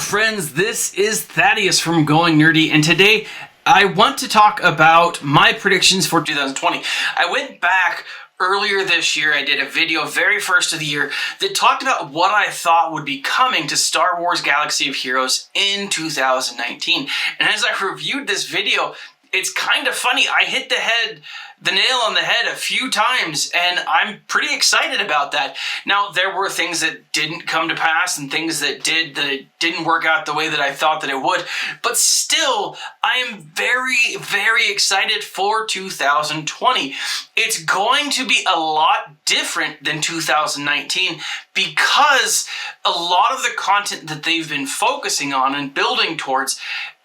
friends, this is Thaddeus from Going Nerdy, and today I want to talk about my predictions for 2020. I went back earlier this year, I did a video very first of the year that talked about what I thought would be coming to Star Wars Galaxy of Heroes in 2019. And as I reviewed this video, it's kind of funny. I hit the nail on the head a few times, and I'm pretty excited about that. Now, there were things that didn't come to pass and things that didn't work out the way that I thought that it would, but still, I am very, very excited for 2020. It's going to be a lot different than 2019 because a lot of the content that they've been focusing on and building towards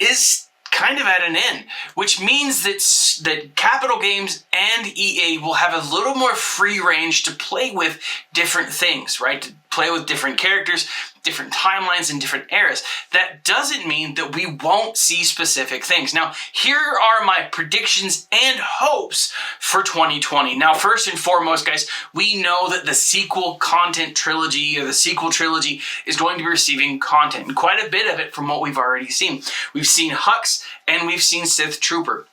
is kind of at an end, which means that Capital Games and EA will have a little more free range to play with different things, right? To play with different characters, different timelines, and different eras. That doesn't mean that we won't see specific things. Now, here are my predictions and hopes for 2020. Now, first and foremost, guys, we know that the sequel content trilogy, or the sequel trilogy, is going to be receiving content, and quite a bit of it from what we've already seen. We've seen Hux, and we've seen Sith Trooper.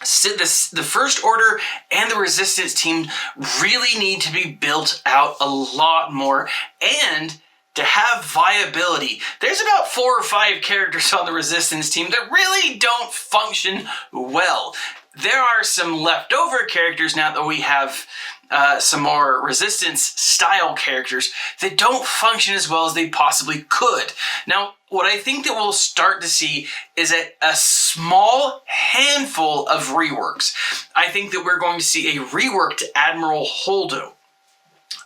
The First Order and the Resistance team really need to be built out a lot more, and to have viability. There's about 4 or 5 characters on the Resistance team that really don't function well. There are some leftover characters now that we have some more Resistance style characters that don't function as well as they possibly could. Now, what I think that we'll start to see is a small handful of reworks. I think that we're going to see a rework to Admiral Holdo.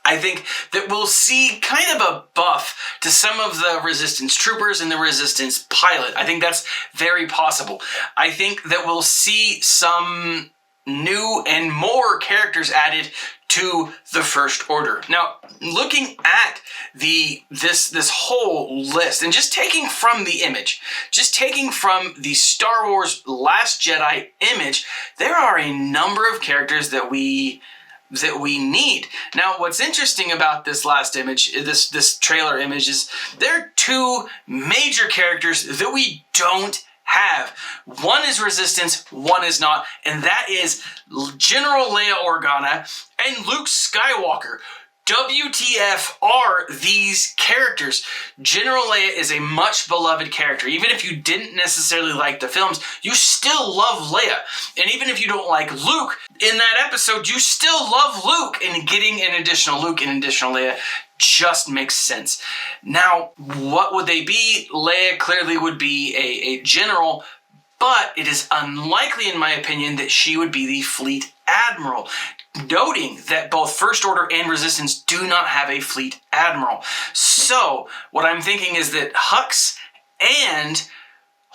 I think that we'll see kind of a buff to some of the Resistance troopers and the Resistance pilot. I think that's very possible. I think that we'll see some new and more characters added to the First Order. Now, looking at this whole list, and just taking from the image, just taking from the Star Wars Last Jedi image, there are a number of characters that we need. Now, what's interesting about this last image, this trailer image, is there are 2 major characters that we don't have. One is Resistance, one is not, and that is General Leia Organa and Luke Skywalker. WTF are these characters? General Leia is a much beloved character. Even if you didn't necessarily like the films, you still love Leia. And even if you don't like Luke, in that episode, you still love Luke. And getting an additional Luke and additional Leia just makes sense. Now, what would they be? Leia clearly would be a general, but it is unlikely, in my opinion, that she would be the fleet admiral. Noting that both First Order and Resistance do not have a fleet admiral. So, what I'm thinking is that Hux and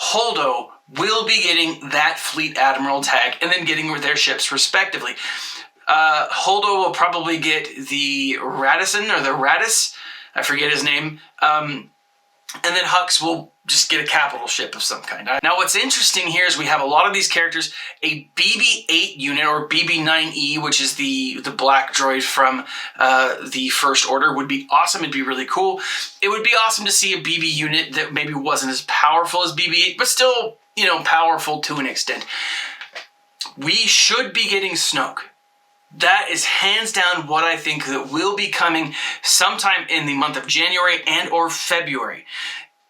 Holdo will be getting that fleet admiral tag and then getting their ships respectively. Holdo will probably get the Radisson or the Radis, I forget his name, and then Hux will just get a capital ship of some kind. Now, what's interesting here is we have a lot of these characters. A BB-8 unit, or BB-9E, which is the black droid from the First Order, would be awesome. It'd be really cool. It would be awesome to see a BB unit that maybe wasn't as powerful as BB-8, but still, powerful to an extent. We should be getting Snoke. That is hands down what I think that will be coming sometime in the month of January and or February.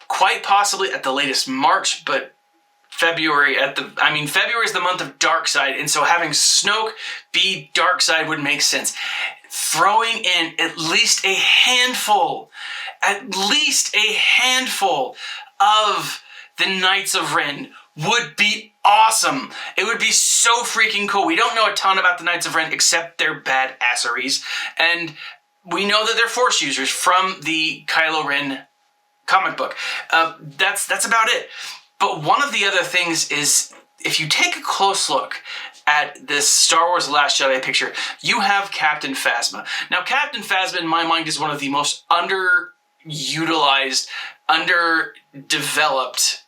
Quite possibly at the latest March, but February February is the month of Darkside, and so having Snoke be Darkside would make sense. Throwing in at least a handful of the Knights of Ren would be awesome. It would be so freaking cool. We don't know a ton about the Knights of Ren except their badasseries, and we know that they're Force users from the Kylo Ren comic book. That's about it. But one of the other things is, if you take a close look at this Star Wars Last Jedi picture, you have Captain Phasma. Now, Captain Phasma, in my mind, is one of the most underutilized, underdeveloped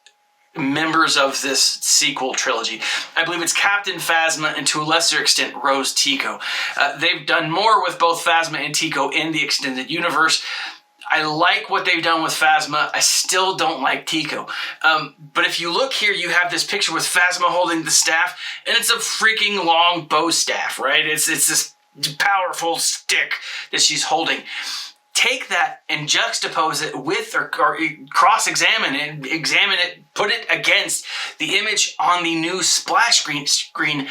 members of this sequel trilogy. I believe it's Captain Phasma and, to a lesser extent, Rose Tico. They've done more with both Phasma and Tico in the extended universe. I like what they've done with Phasma. I still don't like Tico. But if you look here, you have this picture with Phasma holding the staff, and it's a freaking long bow staff, right? It's this powerful stick that she's holding. Take that and juxtapose it with or cross-examine it, examine it, put it against the image on the new splash screen.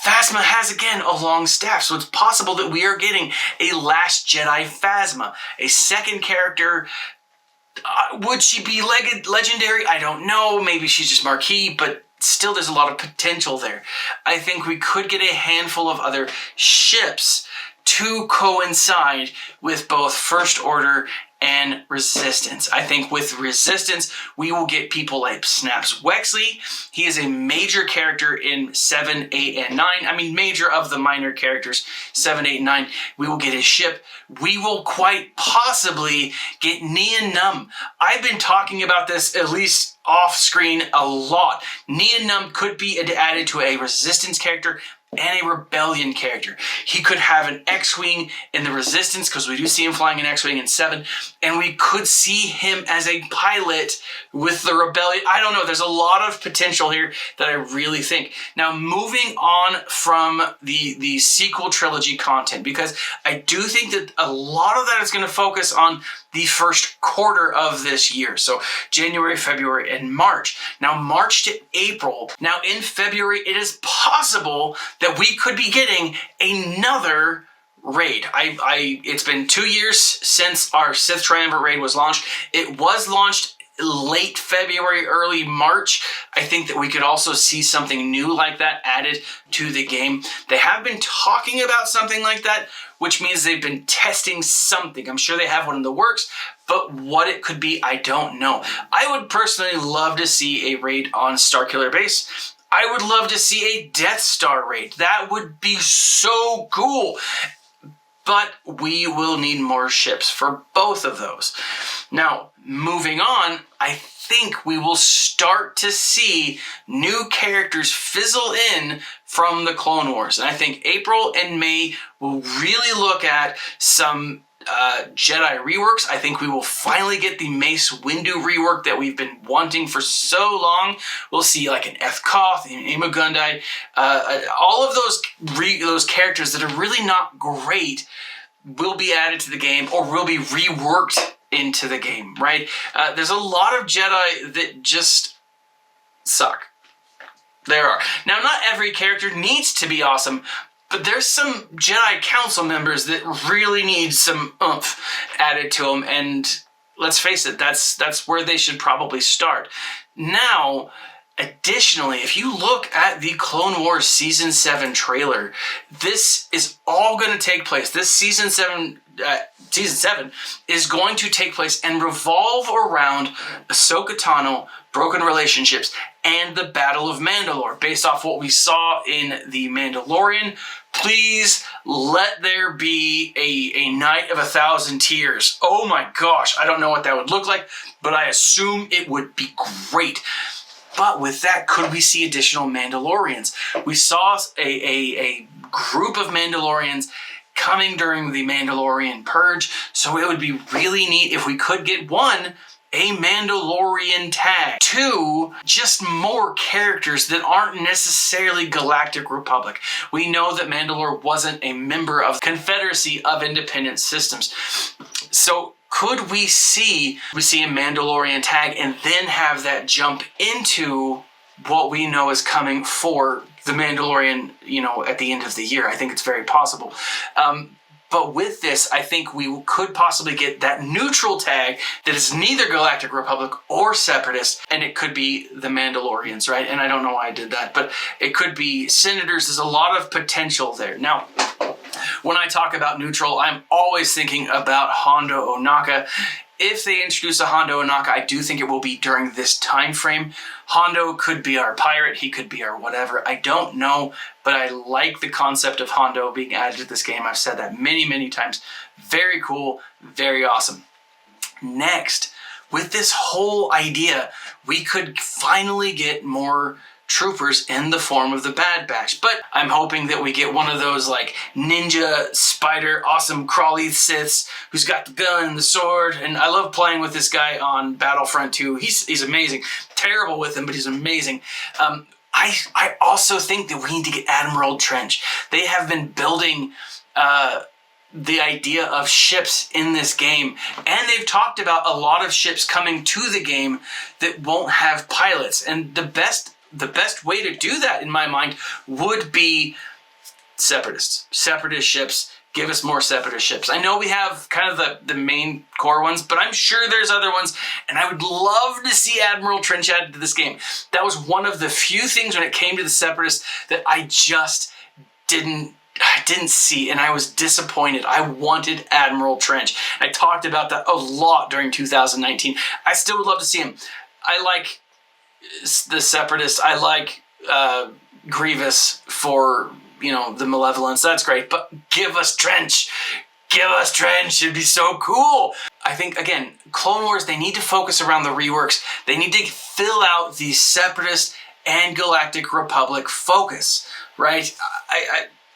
Phasma has, again, a long staff, so it's possible that we are getting a Last Jedi Phasma, a second character. Would she be legendary? I don't know. Maybe she's just marquee, but still there's a lot of potential there. I think we could get a handful of other ships to coincide with both First Order and Resistance. I think with Resistance, we will get people like Snaps Wexley. He is a major character in 7, 8, and 9. I mean, major of the minor characters, 7, 8, and 9. We will get his ship. We will quite possibly get Nien Nunb. I've been talking about this at least off screen a lot. Nien Nunb could be added to a Resistance character and a Rebellion character. He could have an X-Wing in the Resistance, because we do see him flying an X-Wing in 7, and we could see him as a pilot with the Rebellion. I don't know, there's a lot of potential here that I really think. Now, moving on from the sequel trilogy content, because I do think that a lot of that is going to focus on the first quarter of this year. So January, February, and March. Now, March to April. Now, in February, it is possible that we could be getting another raid. It's been 2 years since our Sith Triumvirate raid was launched. It was launched late February, early March. I think that we could also see something new like that added to the game. They have been talking about something like that, which means they've been testing something. I'm sure they have one in the works, but what it could be, I don't know. I would personally love to see a raid on Starkiller Base. I would love to see a Death Star raid. That would be so cool. But we will need more ships for both of those. Now, moving on, I think we will start to see new characters fizzle in from the Clone Wars. And I think April and May will really look at some Jedi reworks. I think we will finally get the Mace Windu rework that we've been wanting for so long. We'll see like an Eth Koth, an Imagundai, all of those characters that are really not great will be added to the game or will be reworked into the game, right? There's a lot of Jedi that just suck. There are. Now, not every character needs to be awesome, but there's some Jedi Council members that really need some oomph added to them, and let's face it, that's where they should probably start. Now, additionally, if you look at the Clone Wars Season 7 trailer, this is all going to take place. This Season 7 is going to take place and revolve around Ahsoka Tano, broken relationships, and the Battle of Mandalore. Based off what we saw in The Mandalorian, please let there be a Night of 1,000 Tears. Oh my gosh, I don't know what that would look like, but I assume it would be great. But with that, could we see additional Mandalorians? We saw a group of Mandalorians coming during the Mandalorian Purge, so it would be really neat if we could get one, a Mandalorian Tag, two, just more characters that aren't necessarily Galactic Republic. We know that Mandalore wasn't a member of Confederacy of Independent Systems. So could we see a Mandalorian Tag and then have that jump into what we know is coming for the Mandalorian, at the end of the year? I think it's very possible. But with this, I think we could possibly get that neutral tag that is neither Galactic Republic or Separatist, and it could be the Mandalorians, right? And I don't know why I did that, but it could be Senators. There's a lot of potential there. Now, when I talk about neutral, I'm always thinking about Hondo Ohnaka. If they introduce a Hondo Ohnaka, I do think it will be during this time frame. Hondo could be our pirate, he could be our whatever, I don't know, but I like the concept of Hondo being added to this game. I've said that many, many times. Very cool, very awesome. Next, with this whole idea, we could finally get more troopers in the form of the Bad Batch. But I'm hoping that we get one of those like ninja spider awesome crawly Siths who's got the gun and the sword. And I love playing with this guy on Battlefront 2. He's amazing. Terrible with him, but he's amazing. I also think that we need to get Admiral Trench. They have been building the idea of ships in this game, and they've talked about a lot of ships coming to the game that won't have pilots. And the best way to do that, in my mind, would be separatist ships. Give us more separatist ships. I know we have kind of the main core ones, but I'm sure there's other ones, and I would love to see Admiral Trench added to this game. That was one of the few things when it came to the separatists that I just didn't see, and I was disappointed. I wanted Admiral Trench. I talked about that a lot during 2019. I still would love to see him. I like the separatists. I like Grievous for, you know, the malevolence. That's great, but give us Trench. Give us Trench. It'd be so cool. I think, again, Clone Wars, they need to focus around the reworks. They need to fill out the separatist and Galactic Republic focus, right?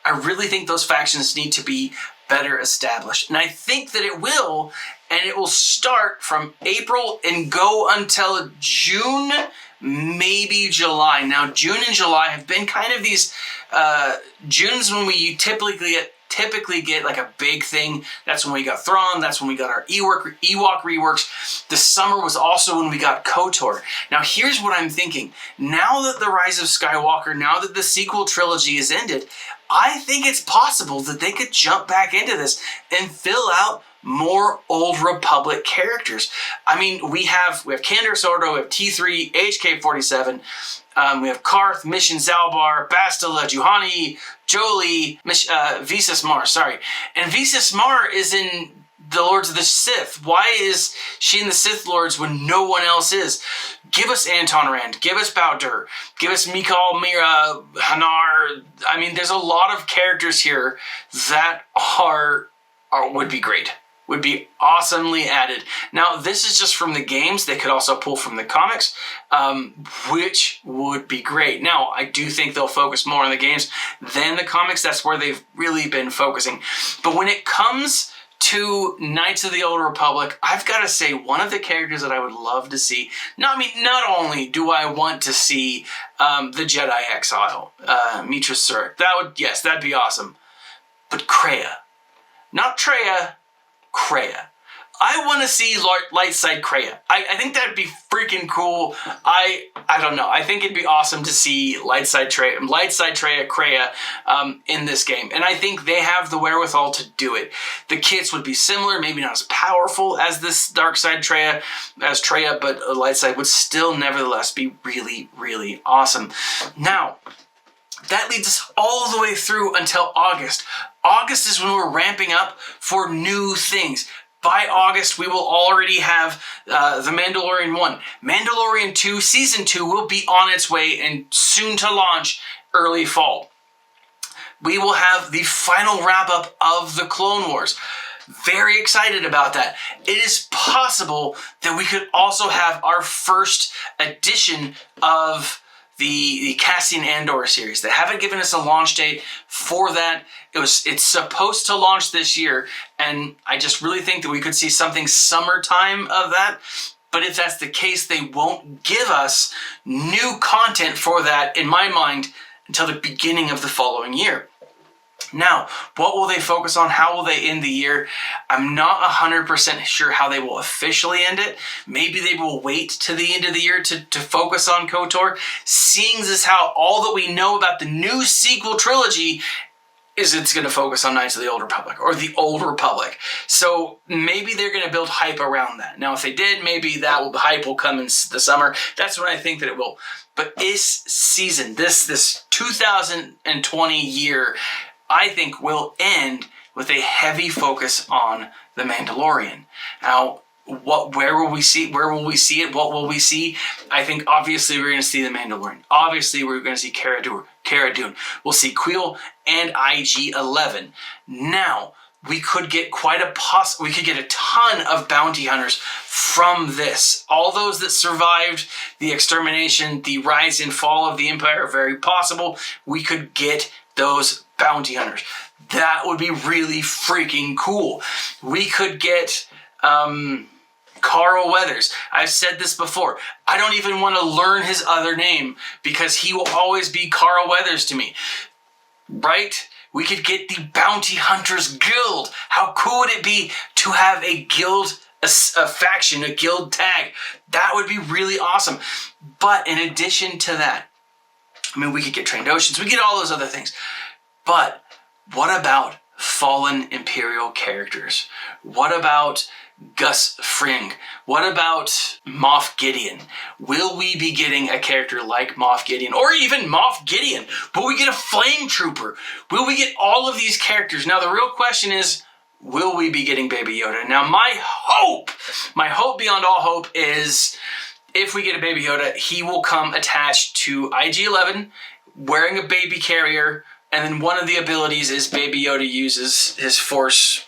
I really think those factions need to be better established. And I think that it will, and it will start from April and go until June, maybe July. Now, June and July have been kind of these June's when we typically get like a big thing. That's when we got Thrawn. That's when we got our Ewok reworks. The summer was also when we got KOTOR. Now, here's what I'm thinking. Now that the Rise of Skywalker, now that the sequel trilogy is ended, I think it's possible that they could jump back into this and fill out more Old Republic characters. I mean, we have Kandor Sordo, we have T3, HK-47, we have Karth, Mission Zalbar, Bastila, Juhani, Jolie, Visas Mar, And Visas Mar is in the Lords of the Sith. Why is she in the Sith Lords when no one else is? Give us Anton Rand, give us Bowdur, give us Mikal, Mira, Hanar. I mean, there's a lot of characters here that would be great. Would be awesomely added. Now, this is just from the games. They could also pull from the comics, which would be great. Now, I do think they'll focus more on the games than the comics. That's where they've really been focusing. But when it comes to Knights of the Old Republic, I've got to say one of the characters that I would love to see. Not only do I want to see the Jedi Exile, Mitra Surik. That'd be awesome. But Kriya, not Treya. Kriya. I want to see Lightside Kriya. I think that'd be freaking cool. I don't know. I think it'd be awesome to see Lightside Kriya in this game. And I think they have the wherewithal to do it. The kits would be similar, maybe not as powerful as this Darkside Treya, but Lightside would still nevertheless be really, really awesome. Now, that leads us all the way through until August. August is when we're ramping up for new things. By August, we will already have The Mandalorian 1. Mandalorian 2, Season 2 will be on its way and soon to launch early fall. We will have the final wrap-up of the Clone Wars. Very excited about that. It is possible that we could also have our first edition of the Cassian Andor series. They haven't given us a launch date for that. It's supposed to launch this year, and I just really think that we could see something summertime of that. But if that's the case, they won't give us new content for that, in my mind, until the beginning of the following year. Now, what will they focus on? How will they end the year? I'm not 100% sure how they will officially end it. Maybe they will wait to the end of the year to focus on KOTOR, seeing as how all that we know about the new sequel trilogy is it's going to focus on Knights of the Old Republic, or the Old Republic. So maybe they're going to build hype around that. Now, if they did, maybe the hype will come in the summer. That's when I think that it will. But this season, this 2020 year, I think will end with a heavy focus on The Mandalorian. Now, where will we see it? What will we see? I think obviously we're going to see The Mandalorian. Obviously we're going to see Cara Dune. We'll see Queel and IG-11. Now, we could get we could get a ton of bounty hunters from this. All those that survived the extermination, the rise and fall of the Empire, are very possible. We could get those bounty hunters. That would be really freaking cool. We could get Carl Weathers. I've said this before. I don't even want to learn his other name because he will always be Carl Weathers to me. Right? We could get the Bounty Hunters Guild. How cool would it be to have a guild, a faction, a guild tag? That would be really awesome. But in addition to that, I mean, we could get Trained Oceans. We get all those other things. But what about fallen Imperial characters? What about Gus Fring? What about Moff Gideon? Will we be getting a character like Moff Gideon, or even Moff Gideon? Will we get a Flame Trooper? Will we get all of these characters? Now the real question is, will we be getting Baby Yoda? Now my hope beyond all hope is, if we get a Baby Yoda, he will come attached to IG-11, wearing a baby carrier, and then one of the abilities is Baby Yoda uses his Force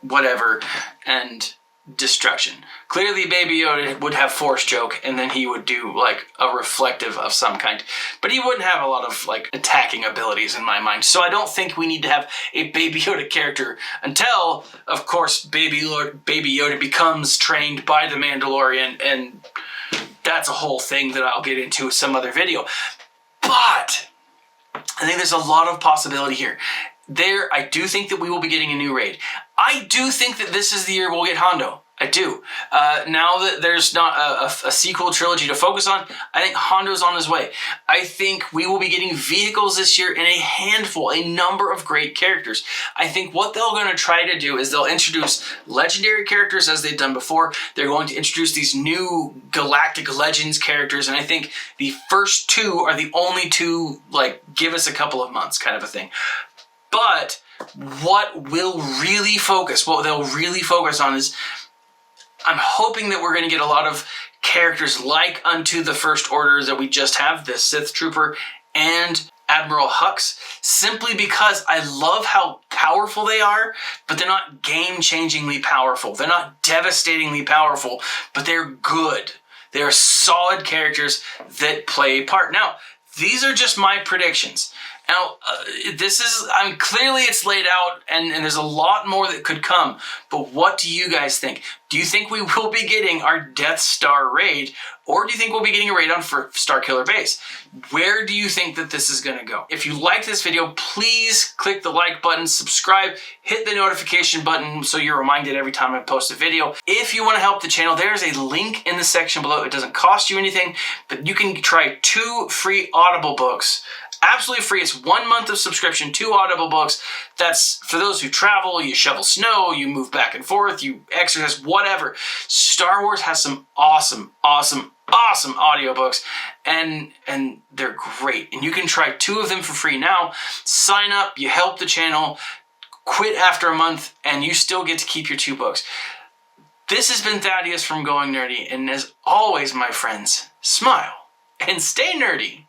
whatever and destruction. Clearly Baby Yoda would have Force choke, and then he would do like a reflective of some kind, but he wouldn't have a lot of like attacking abilities in my mind. So I don't think we need to have a Baby Yoda character until, of course, Baby Yoda becomes trained by the Mandalorian, and that's a whole thing that I'll get into some other video. But I think there's a lot of possibility here. I do think that we will be getting a new raid. I do think that this is the year we'll get Hondo. I do. Now that there's not a sequel trilogy to focus on, I think Hondo's on his way. I think we will be getting vehicles this year in a number of great characters. I think what they're going to try to do is they'll introduce legendary characters as they've done before. They're going to introduce these new Galactic Legends characters, and I think the first two are the only two, like, give us a couple of months kind of a thing. But what they'll really focus on is, I'm hoping that we're going to get a lot of characters like unto the First Order that we just have, the Sith Trooper and Admiral Hux, simply because I love how powerful they are, but they're not game-changingly powerful. They're not devastatingly powerful, but they're good. They're solid characters that play a part. Now, these are just my predictions. Now, clearly it's laid out, and there's a lot more that could come, but what do you guys think? Do you think we will be getting our Death Star raid, or do you think we'll be getting a raid on Starkiller Base? Where do you think that this is going to go? If you like this video, please click the like button, subscribe, hit the notification button so you're reminded every time I post a video. If you want to help the channel, there's a link in the section below. It doesn't cost you anything, but you can try 2 free Audible books. Absolutely free. It's 1 month of subscription, 2 Audible books. That's for those who travel, you shovel snow, you move back and forth, you exercise, whatever. Star Wars has some awesome audiobooks, and they're great. And you can try 2 of them for free now. Sign up, you help the channel, quit after a month, and you still get to keep your 2 books. This has been Thaddeus from Going Nerdy, and as always, my friends, smile and stay nerdy.